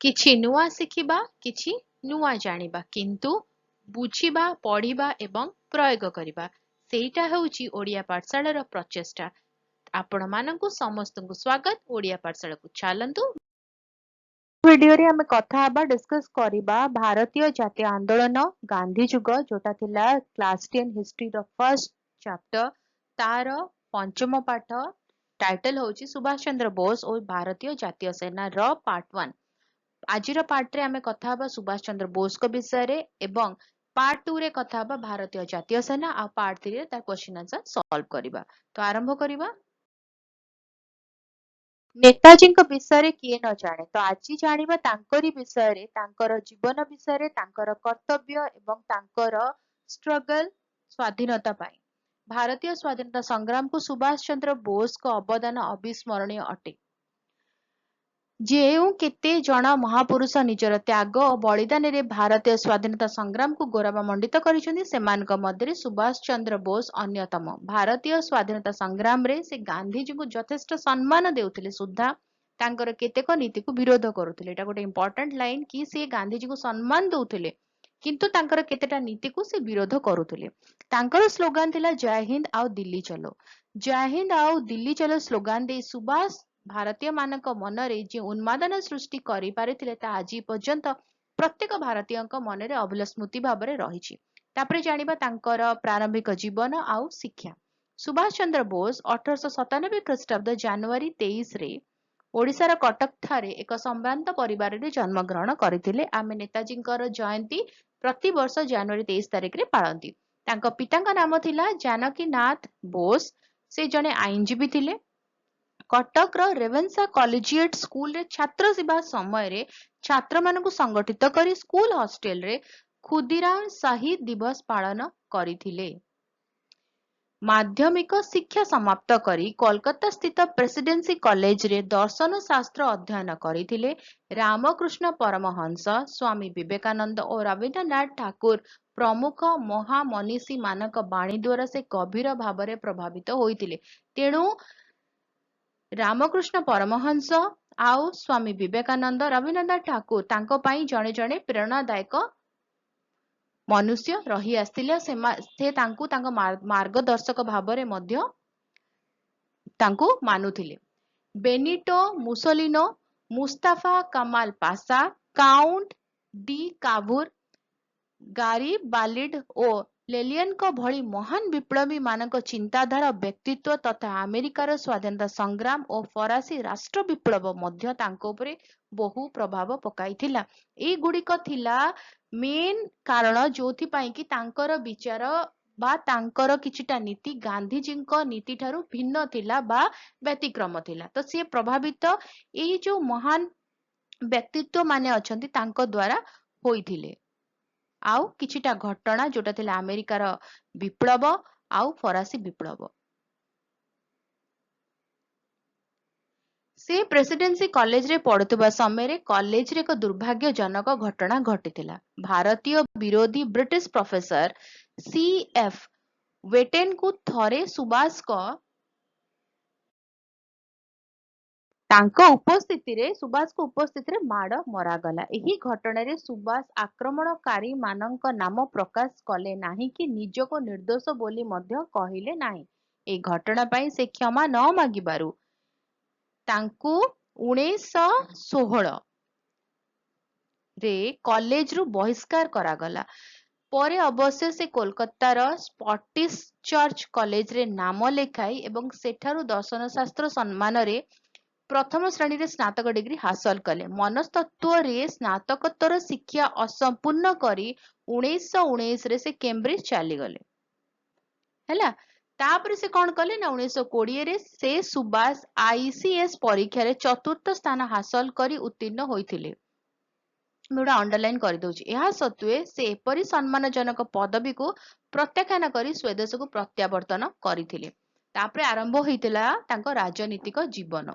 କିଛି ନୂଆ ଶିଖିବା, କିଛି ନୂଆ ଜାଣିବା, କିନ୍ତୁ ବୁଝିବା, ପଢିବା ଏବଂ ପ୍ରୟୋଗ କରିବା, ସେଇଟା ହେଉଛି ଓଡ଼ିଆ ପାଠଶାଳାର ପ୍ରଚେଷ୍ଟା। ଆପଣମାନଙ୍କୁ ସମସ୍ତଙ୍କୁ ସ୍ୱାଗତ ଓଡ଼ିଆ ପାଠଶାଳାକୁ। ଚାଲନ୍ତୁ ଭିଡିଓରେ ଆମେ କଥା ହେବା, ଡିସ୍କସ କରିବା ଭାରତୀୟ ଜାତୀୟ ଆନ୍ଦୋଳନ ଗାନ୍ଧୀ ଯୁଗ, ଯୋଉଟା ଥିଲା କ୍ଲାସ 10 ହିଷ୍ଟ୍ରିର ଫର୍ଷ୍ଟ ଚାପ୍ଟର। ତାର ପଞ୍ଚମ ପାଠ, ଟାଇଟଲ ହେଉଛି ସୁଭାଷ ଚନ୍ଦ୍ର ବୋଷ ଓ ଭାରତୀୟ ଜାତୀୟ ସେନାର ପାର୍ଟ 1। ଆଜିର ପାର୍ଟରେ ଆମେ କଥା ହେବା ସୁଭାଷ ଚନ୍ଦ୍ର ବୋଷଙ୍କ ବିଷୟରେ ଏବଂ ପାର୍ଟ 2 ରେ କଥା ହେବା ଭାରତୀୟ ଜାତୀୟ ସେନା, ଆଉ ପାର୍ଟ 3 ରେ ତା କ୍ୱେଶ୍ଚନ ଆନ୍ସର ସଲ୍ଭ କରିବା। ତ ଆରମ୍ଭ କରିବା। ନେତାଜୀଙ୍କ ବିଷୟରେ କିଏ ନ ଜାଣେ? ତ ଆଜି ଜାଣିବା ତାଙ୍କରି ବିଷୟରେ, ତାଙ୍କର ଜୀବନ ବିଷୟରେ, ତାଙ୍କର କର୍ତ୍ତବ୍ୟ ଏବଂ ତାଙ୍କର ଷ୍ଟ୍ରଗଲ ସ୍ୱାଧୀନତା ପାଇଁ। ଭାରତୀୟ ସ୍ୱାଧୀନତା ସଂଗ୍ରାମକୁ ସୁଭାଷ ଚନ୍ଦ୍ର ବୋଷଙ୍କ ଅବଦାନ ଅବିସ୍ମରଣୀୟ ଅଟେ। ଯେଉଁ କେତେ ଜଣ ମହାପୁରୁଷ ନିଜର ତ୍ୟାଗ ଓ ବଳିଦାନରେ ଭାରତୀୟ ସ୍ୱାଧୀନତା ସଂଗ୍ରାମକୁ ଗୌରବାମଣ୍ଡିତ କରିଛନ୍ତି, ସେମାନଙ୍କ ମଧ୍ୟରେ ସୁଭାଷ ଚନ୍ଦ୍ର ବୋଷ ଅନ୍ୟତମ। ଭାରତୀୟ ସ୍ୱାଧୀନତା ସଂଗ୍ରାମରେ ସେ ଗାନ୍ଧୀଜୀଙ୍କୁ ଯଥେଷ୍ଟ ସମ୍ମାନ ଦେଉଥିଲେ ସୁଦ୍ଧା ତାଙ୍କର କେତେକ ନୀତିକୁ ବିରୋଧ କରୁଥିଲେ। ଏଟା ଗୋଟେ ଇମ୍ପୋର୍ଟାଣ୍ଟ ଲାଇନ କି ସେ ଗାନ୍ଧୀଜୀଙ୍କୁ ସମ୍ମାନ ଦଉଥିଲେ କିନ୍ତୁ ତାଙ୍କର କେତେଟା ନୀତିକୁ ସେ ବିରୋଧ କରୁଥିଲେ। ତାଙ୍କର ସ୍ଲୋଗାନ ଥିଲା ଜୟ ହିନ୍ଦ ଆଉ ଦିଲ୍ଲୀ ଚଲୋ। ଜୟ ହିନ୍ଦ ଆଉ ଦିଲ୍ଲୀ ଚଲୋ ସ୍ଲୋଗାନ ଦେଇ ସୁଭାଷ ଭାରତୀୟ ମାନଙ୍କ ମନରେ ଯେ ଉନ୍ମାଦନା ସୃଷ୍ଟି କରିପାରିଥିଲେ, ତାହା ଆଜି ପର୍ଯ୍ୟନ୍ତ ପ୍ରତ୍ୟେକ ଭାରତୀୟଙ୍କ ମନରେ ଅଭୁଲା ସ୍ମୃତି ଭାବରେ ରହିଛି। ତାପରେ ଜାଣିବା ତାଙ୍କର ପ୍ରାରମ୍ଭିକ ଜୀବନ ଆଉ ଶିକ୍ଷା। ସୁଭାଷ ଚନ୍ଦ୍ର ବୋଷ 1897 ଖ୍ରୀଷ୍ଟାବ୍ଦ ଜାନୁଆରୀ 23ରେ ଓଡ଼ିଶାର କଟକ ଠାରେ ଏକ ସମ୍ଭ୍ରାନ୍ତ ପରିବାରରେ ଜନ୍ମଗ୍ରହଣ କରିଥିଲେ। ଆମେ ନେତାଜୀଙ୍କର ଜୟନ୍ତୀ ପ୍ରତିବର୍ଷ ଜାନୁଆରୀ 23 ତାରିଖରେ ପାଳନ୍ତି। ତାଙ୍କ ପିତାଙ୍କ ନାମ ଥିଲା ଜାନକୀନାଥ ବୋଷ। ସେ ଜଣେ ଆଇନଜୀବୀ ଥିଲେ। କଟକର ରେଭେନ୍ସା କଲେଜିଏଟ ସ୍କୁଲରେ ଛାତ୍ର ସେବା ସମୟରେ ଛାତ୍ରମାନଙ୍କୁ ସଂଗଠିତ କରି ସ୍କୁଲ ହଷ୍ଟେଲରେ ଖୁଦିରାମ ଶହୀଦ ଦିବସ ପାଳନ କରିଥିଲେ। ମାଧ୍ୟମିକ ଶିକ୍ଷା ସମାପ୍ତ କରି କୋଲକାତା ସ୍ଥିତ ପ୍ରେସିଡେନ୍ସି କଲେଜରେ ଦର୍ଶନ ଶାସ୍ତ୍ର ଅଧ୍ୟୟନ କରିଥିଲେ। ରାମକୃଷ୍ଣ ପରମହଂସ, ସ୍ୱାମୀ ବିବେକାନନ୍ଦ ଓ ରବୀନ୍ଦ୍ରନାଥ ଠାକୁର ପ୍ରମୁଖ ମହାମନୀଷୀ ମାନଙ୍କ ବାଣୀ ଦ୍ୱାରା ସେ ଗଭୀର ଭାବରେ ପ୍ରଭାବିତ ହୋଇଥିଲେ। ତେଣୁ ରାମକୃଷ୍ଣ ପରମହଂସ ଆଉ ସ୍ୱାମୀ ବିବେକାନନ୍ଦ, ରବୀନ୍ଦ୍ରନାଥ ଠାକୁର ତାଙ୍କ ପାଇଁ ଜଣେ ଜଣେ ପ୍ରେରଣାଦାୟକ ମନୁଷ୍ୟ ରହି ଆସିଥିଲେ। ସେ ତାଙ୍କୁ ତାଙ୍କ ମାର୍ଗଦର୍ଶକ ଭାବରେ ମଧ୍ୟ ତାଙ୍କୁ ମାନୁଥିଲେ। ବେନିଟୋ ମୁସୋଲିନୋ, ମୁସ୍ତାଫା କମାଲ ପାସା, କାଉଣ୍ଟ ଡି କାଭୁର, ଗାରିବାଲ୍ଡି ଓ ଲେନିନଙ୍କ ଭଳି ମହାନ ବିପ୍ଳବୀ ମାନଙ୍କ ଚିନ୍ତାଧାରା, ବ୍ୟକ୍ତିତ୍ୱ ତଥା ଆମେରିକାର ସ୍ୱାଧୀନତା ସଂଗ୍ରାମ ଓ ଫରାସୀ ରାଷ୍ଟ୍ର ବିପ୍ଳବ ମଧ୍ୟ ତାଙ୍କ ଉପରେ ବହୁ ପ୍ରଭାବ ପକାଇଥିଲା। ଏଇଗୁଡିକ ଥିଲା ମେନ୍ କାରଣ ଯୋଉଥିପାଇଁ କି ତାଙ୍କର ବିଚାର ବା ତାଙ୍କର କିଛିଟା ନୀତି ଗାନ୍ଧୀଜୀଙ୍କ ନୀତି ଠାରୁ ଭିନ୍ନ ଥିଲା ବା ବ୍ୟତିକ୍ରମ ଥିଲା। ତ ସିଏ ପ୍ରଭାବିତ ଏଇ ଯୋଉ ମହାନ ବ୍ୟକ୍ତିତ୍ୱ ମାନେ ଅଛନ୍ତି ତାଙ୍କ ଦ୍ୱାରା ହୋଇଥିଲେ। ଆଉ କିଛିଟା ଘଟଣା ଯୋଉଟା ଥିଲା ଆମେରିକାର ବିପ୍ଳବ ଆଉ ଫରାସୀ ବିପ୍ଳବ। ସେ ପ୍ରେସିଡେନ୍ସି କଲେଜରେ ପଢୁଥିବା ସମୟରେ କଲେଜରେ ଏକ ଦୁର୍ଭାଗ୍ୟଜନକ ଘଟଣା ଘଟିଥିଲା। ଭାରତୀୟ ବିରୋଧୀ ବ୍ରିଟିଶ ପ୍ରଫେସର C.F. ୱେଟେନଙ୍କୁ ଥରେ ତାଙ୍କ ଉପସ୍ଥିତିରେ ମାଡ଼ ମରାଗଲା। ଏହି ଘଟଣାରେ ସୁଭାଷ ଆକ୍ରମଣକାରୀ ମାନଙ୍କ ନାମ ପ୍ରକାଶ କଲେ ନାହିଁ କି ନିଜକୁ ନିର୍ଦ୍ଦୋଷ ବୋଲି ମଧ୍ୟ କହିଲେ ନାହିଁ। ଏହି ଘଟଣା ପାଇଁ ସେ କ୍ଷମା ନ ମାଗିବାରୁ ତାଙ୍କୁ 1916 ରେ କଲେଜରୁ ବହିଷ୍କାର କରାଗଲା। ପରେ ଅବଶ୍ୟ ସେ କୋଲକାତାର ସ୍କଟିଶ ଚର୍ଚ୍ଚ କଲେଜରେ ନାମ ଲେଖାଇ ଏବଂ ସେଠାରୁ ଦର୍ଶନଶାସ୍ତ୍ର ସମ୍ମାନରେ ପ୍ରଥମ ଶ୍ରେଣୀରେ ସ୍ନାତକ ଡିଗ୍ରୀ ହାସଲ କଲେ। ମନସ୍ତତ୍ତ୍ୱରେ ସ୍ନାତକୋତ୍ତର ଶିକ୍ଷା ଅସମ୍ପୂର୍ଣ୍ଣ କରି 1919ରେ ସେ କେମ୍ବ୍ରିଜ ଚାଲିଗଲେ। ହେଲା, ତାପରେ ସେ କଣ କଲେ ନା 1920ରେ ସେ ସୁଭାଷ ICS ପରୀକ୍ଷାରେ ଚତୁର୍ଥ ସ୍ଥାନ ହାସଲ କରି ଉତ୍ତୀର୍ଣ୍ଣ ହୋଇଥିଲେ। ମୁଁ ଗୋଟେ ଅଣ୍ଡରଲାଇନ କରିଦଉଛି। ଏହା ସତ୍ତ୍ୱେ ସେ ଏପରି ସମ୍ମାନଜନକ ପଦବୀକୁ ପ୍ରତ୍ୟାଖ୍ୟାନ କରି ସ୍ୱଦେଶକୁ ପ୍ରତ୍ୟାବର୍ତ୍ତନ କରିଥିଲେ। ତାପରେ ଆରମ୍ଭ ହୋଇଥିଲା ତାଙ୍କ ରାଜନୀତିକ ଜୀବନ।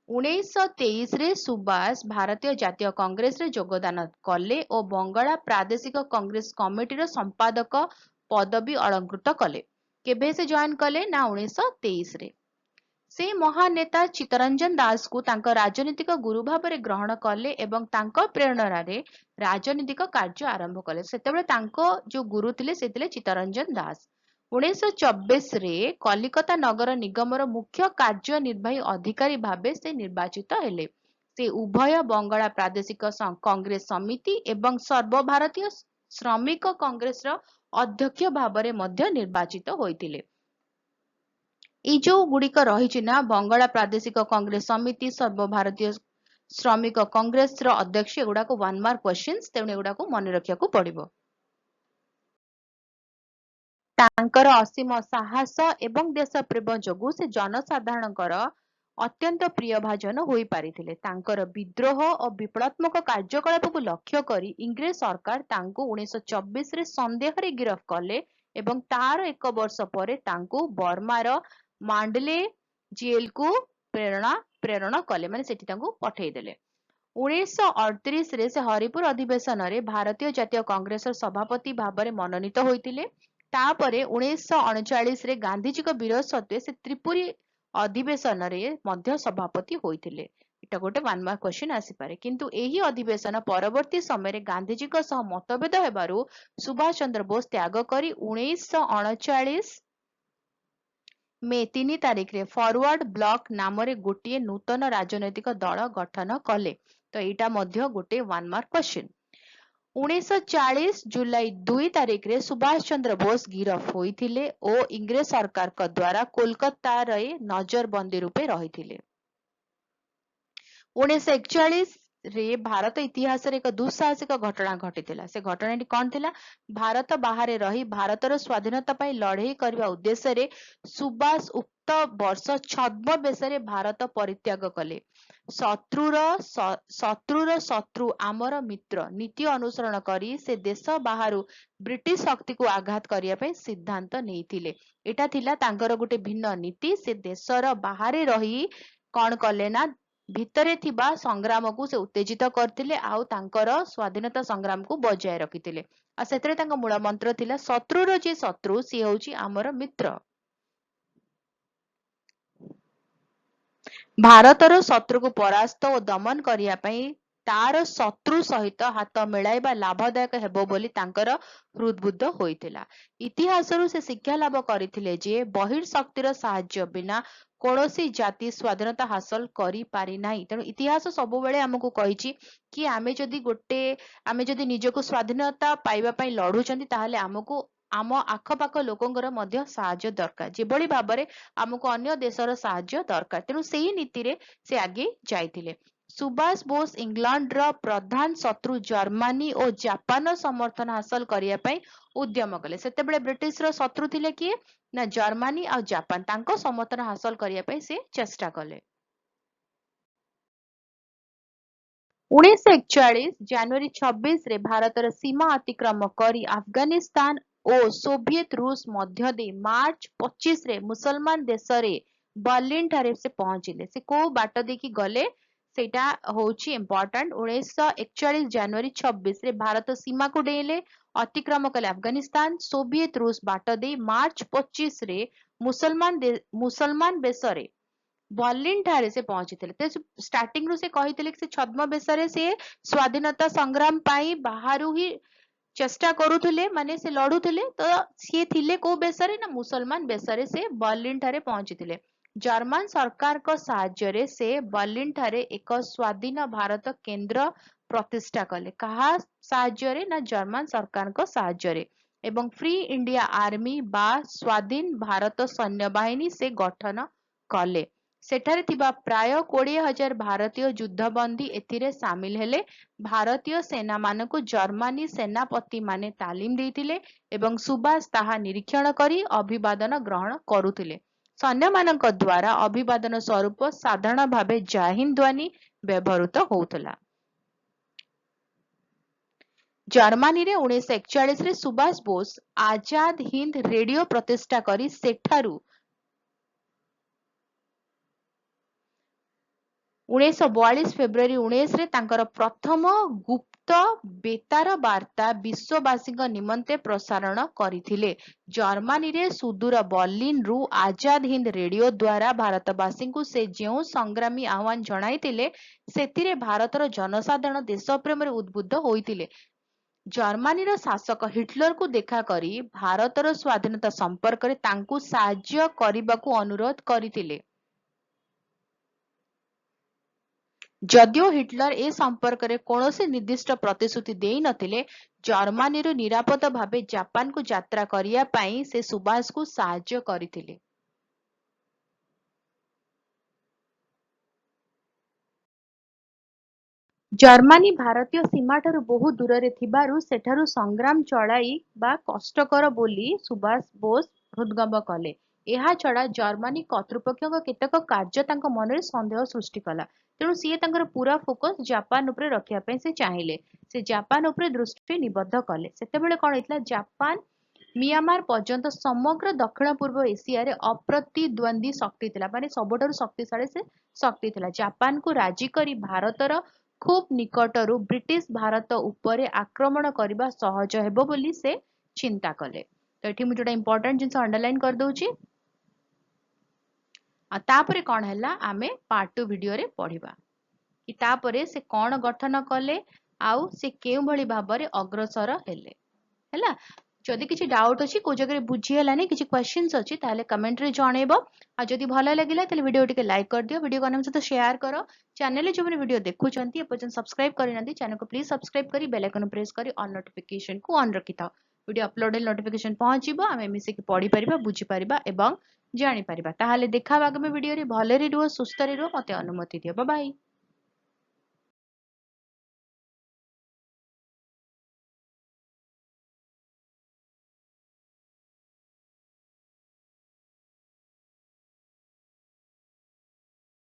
1923ରେ ସୁଭାଷ ଭାରତୀୟ ଜାତୀୟ କଂଗ୍ରେସରେ ଯୋଗଦାନ କଲେ ଓ ବଙ୍ଗଳା ପ୍ରାଦେଶିକ କଂଗ୍ରେସ କମିଟିର ସମ୍ପାଦକ ପଦବୀ ଅଳଙ୍କୃତ କଲେ। କେବେ ସେ ଜଏନ କଲେ ନା 1923ରେ। से महानेता चित्तरंजन दास को तांको राजनीतिक गुरु भाବରେ ଗ୍ରହଣ କଲେ ଏବଂ ତାଙ୍କ ପ୍ରେରଣାରେ ରାଜନୀତିକ କାର୍ଯ୍ୟ ଆରମ୍ଭ କଲେ। ସେତେବେଳେ ତାଙ୍କ ଯୋଉ ଗୁରୁ ଥିଲେ ସେ ଥିଲେ ଚିତ୍ତରଞ୍ଜନ ଦାସ। 1924 ରେ କଲିକତା ନଗର ନିଗମର ମୁଖ୍ୟ କାର୍ଯ୍ୟନିର୍ବାହୀ ଅଧିକାରୀ ଭାବେ ସେ ନିର୍ବାଚିତ ହେଲେ। ସେ ଉଭୟ ବଙ୍ଗଳା ପ୍ରାଦେଶିକ କଂଗ୍ରେସ ସମିତି ଏବଂ ସର୍ବଭାରତୀୟ ଶ୍ରମିକ କଂଗ୍ରେସର ଅଧ୍ୟକ୍ଷ ଭାବରେ ମଧ୍ୟ ନିର୍ବାଚିତ ହୋଇଥିଲେ। ଏଇ ଯୋଉ ଗୁଡିକ ରହିଛି ନା ବଙ୍ଗଳା ପ୍ରାଦେଶିକ କଂଗ୍ରେସ ସମିତି ସର୍ବଭାରତୀୟ ଶ୍ରମିକ କଂଗ୍ରେସର ଅଧ୍ୟକ୍ଷ ଏଗୁଡାକୁ 1 ମାର୍କ କ୍ୱେଶ୍ଚିନ୍ସ, ତେଣୁ ଏଗୁଡାକୁ ମନେ ରଖିବାକୁ ପଡିବ। ତାଙ୍କର ଅସୀମ ସାହସ ଏବଂ ଦେଶ ପ୍ରେମ ଯୋଗୁଁ ସେ ଜନସାଧାରଣଙ୍କର ଅତ୍ୟନ୍ତ ପ୍ରିୟ ଭାଜନ ହୋଇପାରିଥିଲେ। ତାଙ୍କର ବିଦ୍ରୋହ ଓ ବିପ୍ଳବାତ୍ମକ କାର୍ଯ୍ୟକଳାପକୁ ଲକ୍ଷ୍ୟ କରି ଇଂରେଜ ସରକାର ତାଙ୍କୁ 1924ରେ ସନ୍ଦେହରେ ଗିରଫ କଲେ ଏବଂ ତାର 1 ବର୍ଷ ପରେ ତାଙ୍କୁ ବର୍ମାର ମାଣ୍ଡଲେ ଜେଲକୁ ପ୍ରେରଣ କଲେ, ମାନେ ସେଠି ତାଙ୍କୁ ପଠେଇଦେଲେ। 1938ରେ ସେ ହରିପୁର ଅଧିବେଶନରେ ଭାରତୀୟ ଜାତୀୟ କଂଗ୍ରେସର ସଭାପତି ଭାବରେ ମନୋନୀତ ହୋଇଥିଲେ। ତାପରେ 1939ରେ ଗାନ୍ଧିଜୀଙ୍କ ବିରୋଧ ସତ୍ତ୍ୱେ ସେ ତ୍ରିପୁରୀ ଅଧିବେଶନରେ ମଧ୍ୟ ସଭାପତି ହୋଇଥିଲେ। ଏଟା ଗୋଟେ 1 ମାର୍କ କ୍ୱେଶ୍ଚିନ୍ ଆସିପାରେ। କିନ୍ତୁ ଏହି ଅଧିବେଶନ ପରବର୍ତ୍ତୀ ସମୟରେ ଗାନ୍ଧିଜୀଙ୍କ ସହ ମତଭେଦ ହେବାରୁ ସୁଭାଷ ଚନ୍ଦ୍ର ବୋଷ ତ୍ୟାଗ କରି 1939 ମେ 3 ତାରିଖରେ ଫରୱାର୍ଡ ବ୍ଲକ ନାମରେ ଗୋଟିଏ ନୂତନ ରାଜନୈତିକ ଦଳ ଗଠନ କଲେ। ତ ଏଇଟା ମଧ୍ୟ ଗୋଟେ 1 ମାର୍କ କ୍ୱେଶ୍ଚିନ୍। 1940 ଜୁଲାଇ 2 ତାରିଖରେ ସୁଭାଷ ଚନ୍ଦ୍ର ବୋଷ ଗିରଫ ହୋଇଥିଲେ ଓ ଇଂରେଜ ସରକାରଙ୍କ ଦ୍ୱାରା କୋଲକାତାରେ ନଜରବନ୍ଦୀ ରୂପେ ରହିଥିଲେ। 1941 ରେ ଭାରତ ଇତିହାସରେ ଏକ ଦୁଃସାହସିକ ଘଟଣା ଘଟିଥିଲା। ସେ ଘଟଣାଟି କଣ ଥିଲା? ଭାରତ ବାହାରେ ରହି ଭାରତର ସ୍ୱାଧୀନତା ପାଇଁ ଲଢେଇ କରିବା ଉଦ୍ଦେଶ୍ୟରେ ସୁଭାଷ ଉକ୍ତ ବର୍ଷ ଛଦ୍ମବେଶରେ ଭାରତ ପରିତ୍ୟାଗ କଲେ। ଶତ୍ରୁର ଶତ୍ରୁ ଆମର ମିତ୍ର ନୀତି ଅନୁସରଣ କରି ସେ ଦେଶ ବାହାରୁ ବ୍ରିଟିଶ ଶକ୍ତିକୁ ଆଘାତ କରିବା ପାଇଁ ସିଦ୍ଧାନ୍ତ ନେଇଥିଲେ। ଏଟା ଥିଲା ତାଙ୍କର ଗୋଟେ ଭିନ୍ନ ନୀତି। ସେ ଦେଶର ବାହାରେ ରହି କଣ କଲେ ନା ଭିତରେ ଥିବା ସଂଗ୍ରାମକୁ ସେ ଉତ୍ତେଜିତ କରିଥିଲେ ଆଉ ତାଙ୍କର ସ୍ୱାଧୀନତା ସଂଗ୍ରାମକୁ ବଜାୟ ରଖିଥିଲେ। ଆଉ ସେଥିରେ ତାଙ୍କ ମୂଳ ମନ୍ତ୍ର ଥିଲା ଶତ୍ରୁର ଯିଏ ଶତ୍ରୁ ସିଏ ହଉଛି ଆମର ମିତ୍ର। ଭାରତର ଶତ୍ରୁକୁ ପରାସ୍ତ ଓ ଦମନ କରିବା ପାଇଁ ତାର ଶତ୍ରୁ ସହିତ ହାତ ମିଳାଇବା ଲାଭଦାୟକ ହେବ ବୋଲି ତାଙ୍କର ହୃଦବୁଦ୍ଧ ହୋଇଥିଲା। ଇତିହାସରୁ ସେ ଶିକ୍ଷା ଲାଭ କରିଥିଲେ ଯେ ବହିର୍ଶକ୍ତିର ସାହାଯ୍ୟ ବିନା କୌଣସି ଜାତି ସ୍ୱାଧୀନତା ହାସଲ କରିପାରି ନାହିଁ। ତେଣୁ ଇତିହାସ ସବୁବେଳେ ଆମକୁ କହିଛି କି ଆମେ ଯଦି ନିଜକୁ ସ୍ୱାଧୀନତା ପାଇବା ପାଇଁ ଲଢୁଛନ୍ତି ତାହେଲେ ଆମକୁ ଆମ ଆଖପାଖ ଲୋକଙ୍କର ମଧ୍ୟ ସାହାଯ୍ୟ ଦରକାର, ଯେଭଳି ଭାବରେ ଆମକୁ ଅନ୍ୟ ଦେଶର ସାହାଯ୍ୟ ଦରକାର। ତେଣୁ ସେଇ ନୀତିରେ ସେ ଆଗେଇ ଯାଇଥିଲେ। ସୁଭାଷ ବୋଷ ଇଂଲଣ୍ଡର ପ୍ରଧାନ ଶତ୍ରୁ ଜର୍ମାନୀ ଓ ଜାପାନର ସମର୍ଥନ ହାସଲ କରିବା ପାଇଁ ଉଦ୍ୟମ କଲେ। ସେତେବେଳେ ବ୍ରିଟିଶର ଶତ୍ରୁ ଥିଲେ କିଏ ନା ଜର୍ମାନୀ ଆଉ ଜାପାନ। ତାଙ୍କ ସମର୍ଥନ ହାସଲ କରିବା ପାଇଁ ସେ ଚେଷ୍ଟା କଲେ। 1941 ଜାନୁଆରୀ 26ରେ ଭାରତର ସୀମା ଅତିକ୍ରମ କରି ଆଫଗାନିସ୍ତାନ ଓ ସୋଭିଏତ ରୁଷ ମଧ୍ୟ ଦେଇ ମାର୍ଚ୍ଚ 25ରେ ମୁସଲମାନ ଦେଶରେ ବର୍ଲିନ ଠାରେ ସେ ପହଞ୍ଚିଲେ। ସେ କୋଉ ବାଟ ଦେଇକି ଗଲେ ସେଇଟା ହଉଛି ଇମ୍ପୋର୍ଟାଣ୍ଟ। 1941 ଜାନୁଆରୀ 26ରେ ଭାରତ ସୀମାକୁ ଡେଇଁଲେ, ଅତିକ୍ରମ କଲେ ଆଫଗାନିସ୍ତାନ, ସୋଭିଏତ ରୁଷ ବାଟ ଦେଇ ମାର୍ଚ୍ଚ 25ରେ ମୁସଲମାନ ବେଶରେ ବର୍ଲିନ ଠାରେ ସେ ପହଞ୍ଚିଥିଲେ। ତ ଷ୍ଟାର୍ଟିଂରୁ ସେ କହିଥିଲେ କି ସେ ଛଦ୍ମବେଶରେ ସେ ସ୍ୱାଧୀନତା ସଂଗ୍ରାମ ପାଇଁ ବାହାରୁ ହିଁ ଚେଷ୍ଟା କରୁଥିଲେ, ମାନେ ସେ ଲଢୁଥିଲେ। ତ ସିଏ ଥିଲେ କୋଉ ବେଶରେ ନା ମୁସଲମାନ ବେଶରେ ସେ ବର୍ଲିନ ଠାରେ ପହଞ୍ଚିଥିଲେ। ଜର୍ମାନ ସରକାରଙ୍କ ସାହାଯ୍ୟରେ ସେ ବର୍ଲିନ ଠାରେ ଏକ ସ୍ୱାଧୀନ ଭାରତ କେନ୍ଦ୍ର ପ୍ରତିଷ୍ଠା କଲେ। କାହା ସାହାଯ୍ୟରେ ନା ଜର୍ମାନ ସରକାରଙ୍କ ସାହାଯ୍ୟରେ। ଏବଂ ଫ୍ରି ଇଣ୍ଡିଆ ଆର୍ମି ବା ସ୍ୱାଧୀନ ଭାରତ ସୈନ୍ୟବାହିନୀ ସେ ଗଠନ କଲେ। ସେଠାରେ ଥିବା ପ୍ରାୟ 20,000 ଭାରତୀୟ ଯୁଦ୍ଧବନ୍ଦୀ ଏଥିରେ ସାମିଲ ହେଲେ। ଭାରତୀୟ ସେନାମାନଙ୍କୁ ଜର୍ମାନୀ ସେନାପତିମାନେ ତାଲିମ ଦେଇଥିଲେ ଏବଂ ସୁଭାଷ ତାହା ନିରୀକ୍ଷଣ କରି ଅଭିବାଦନ ଗ୍ରହଣ କରୁଥିଲେ। ସୈନ୍ୟମାନଙ୍କ ଦ୍ୱାରା ଅଭିବାଦନ ସ୍ୱରୂପ ସାଧାରଣ ଭାବେ ଜୟ ହିନ୍ଦ ଧ୍ୱନି ବ୍ୟବହୃତ ହେଉଥିଲା। ଜର୍ମାନୀରେ 1941ରେ ସୁଭାଷ ବୋଷ ଆଜାଦ ହିନ୍ଦ ରେଡିଓ ପ୍ରତିଷ୍ଠା କରି ସେଠାରୁ 1942 ଫେବୃଆରୀ 19 ତାଙ୍କର ପ୍ରଥମ ଗୁପ୍ତ ବେତାର ବାର୍ତ୍ତା ବିଶ୍ୱବାସୀଙ୍କ ନିମନ୍ତେ ପ୍ରସାରଣ କରିଥିଲେ। ଜର୍ମାନୀରେ ସୁଦୂର ବର୍ଲିନରୁ ଆଜାଦ ହିନ୍ଦ ରେଡିଓ ଦ୍ୱାରା ଭାରତବାସୀଙ୍କୁ ସେ ଯେଉଁ ସଂଗ୍ରାମୀ ଆହ୍ୱାନ ଜଣାଇଥିଲେ, ସେଥିରେ ଭାରତର ଜନସାଧାରଣ ଦେଶପ୍ରେମରେ ଉଦ୍ବୁଦ୍ଧ ହୋଇଥିଲେ। ଜର୍ମାନୀର ଶାସକ ହିଟଲରକୁ ଦେଖା କରି ଭାରତର ସ୍ୱାଧୀନତା ସମ୍ପର୍କରେ ତାଙ୍କୁ ସାହାଯ୍ୟ କରିବାକୁ ଅନୁରୋଧ କରିଥିଲେ। ଯଦିଓ ହିଟଲର ଏ ସମ୍ପର୍କରେ କୌଣସି ନିର୍ଦ୍ଦିଷ୍ଟ ପ୍ରତିଶ୍ରୁତି ଦେଇନଥିଲେ, ଜର୍ମାନୀରୁ ନିରାପଦ ଭାବେ ଜାପାନକୁ ଯାତ୍ରା କରିବା ପାଇଁ ସେ ସୁଭାଷଙ୍କୁ ସାହାଯ୍ୟ କରିଥିଲେ। ଜର୍ମାନୀ ଭାରତୀୟ ସୀମାଠାରୁ ବହୁ ଦୂରରେ ଥିବାରୁ ସେଠାରୁ ସଂଗ୍ରାମ ଚଳାଇବା କଷ୍ଟକର ବୋଲି ସୁଭାଷ ବୋଷ ହୃଦଗମ କଲେ। ଏହାଛଡ଼ା ଜର୍ମାନୀ କର୍ତ୍ତୃପକ୍ଷଙ୍କ କେତେକ କାର୍ଯ୍ୟ ତାଙ୍କ ମନରେ ସନ୍ଦେହ ସୃଷ୍ଟି କଲା। ତେଣୁ ସିଏ ତାଙ୍କର ପୁରା ଫୋକସ ଜାପାନ ଉପରେ ରଖିବା ପାଇଁ ସେ ଚାହିଁଲେ। ସେ ଜାପାନ ଉପରେ ଦୃଷ୍ଟି ନିବଦ୍ଧ କଲେ। ସେତେବେଳେ କ'ଣ ହେଇଥିଲା, ଜାପାନ ମିଆଁମାର ପର୍ଯ୍ୟନ୍ତ ସମଗ୍ର ଦକ୍ଷିଣ ପୂର୍ବ ଏସିଆରେ ଅପ୍ରତିଦ୍ୱନ୍ଦ୍ୱୀ ଶକ୍ତି ଥିଲା, ମାନେ ସବୁଠାରୁ ଶକ୍ତିଶାଳୀ ସେ ଶକ୍ତି ଥିଲା। ଜାପାନକୁ ରାଜି କରି ଭାରତର ଖୁବ୍ ନିକଟରୁ ବ୍ରିଟିଶ ଭାରତ ଉପରେ ଆକ୍ରମଣ କରିବା ସହଜ ହେବ ବୋଲି ସେ ଚିନ୍ତା କଲେ। ତ ଏଠି ମୁଁ ଯୋଉଟା ଇମ୍ପୋର୍ଟାଣ୍ଟ ଜିନିଷ ଅଣ୍ଡରଲାଇନ୍ କରିଦଉଛି। ଆଉ ତାପରେ କ'ଣ ହେଲା, ଆମେ ପାର୍ଟ 2 ଭିଡିଓରେ ପଢିବା କି ତାପରେ ସେ କ'ଣ ଗଠନ କଲେ ଆଉ ସେ କେଉଁଭଳି ଭାବରେ ଅଗ୍ରସର ହେଲେ। ହେଲା, ଯଦି କିଛି ଡାଉଟ୍ ଅଛି, କୋଉ ଜାଗାରେ ବୁଝି ହେଲାନି, କିଛି କ୍ୱେଶ୍ଚିନ୍ସ ଅଛି, ତାହେଲେ କମେଣ୍ଟରେ ଜଣେଇବ। ଆଉ ଯଦି ଭଲ ଲାଗିଲା ତାହେଲେ ଭିଡିଓ ଟିକେ ଲାଇକ୍ କରିଦିଅ, ଭିଡିଓ ଅନ୍ୟଙ୍କ ସହିତ ସେୟାର କର। ଚ୍ୟାନେଲରେ ଯୋଉମାନେ ଭିଡିଓ ଦେଖୁଛନ୍ତି ଏପର୍ଯ୍ୟନ୍ତ ସବସ୍କ୍ରାଇବ କରିନାହାନ୍ତି, ଚ୍ୟାନେଲକୁ ପ୍ଲିଜ ସବସ୍କ୍ରାଇବ କରି ବେଲ୍ ଆଇକନ୍ ପ୍ରେସ୍ କରି ଅଲ୍ ନୋଟିଫିକେସନକୁ ଅନ୍ ରଖିଥାଅ। ଭିଡିଓ ଅପଲୋଡ ହେଲେ ନୋଟିଫିକେସନ ପହଞ୍ଚିବ, ଆମେ ମିଶିକି ପଢିପାରିବା, ବୁଝିପାରିବା ଏବଂ ଜାଣିପାରିବା। ତାହେଲେ ଦେଖା ହବା ଆଗାମୀ ଭିଡିଓରେ। ଭଲରେ ରୁହ, ସୁସ୍ଥରେ ରୁହ, ମତେ ଅନୁମତି ଦିଅ। Bye bye.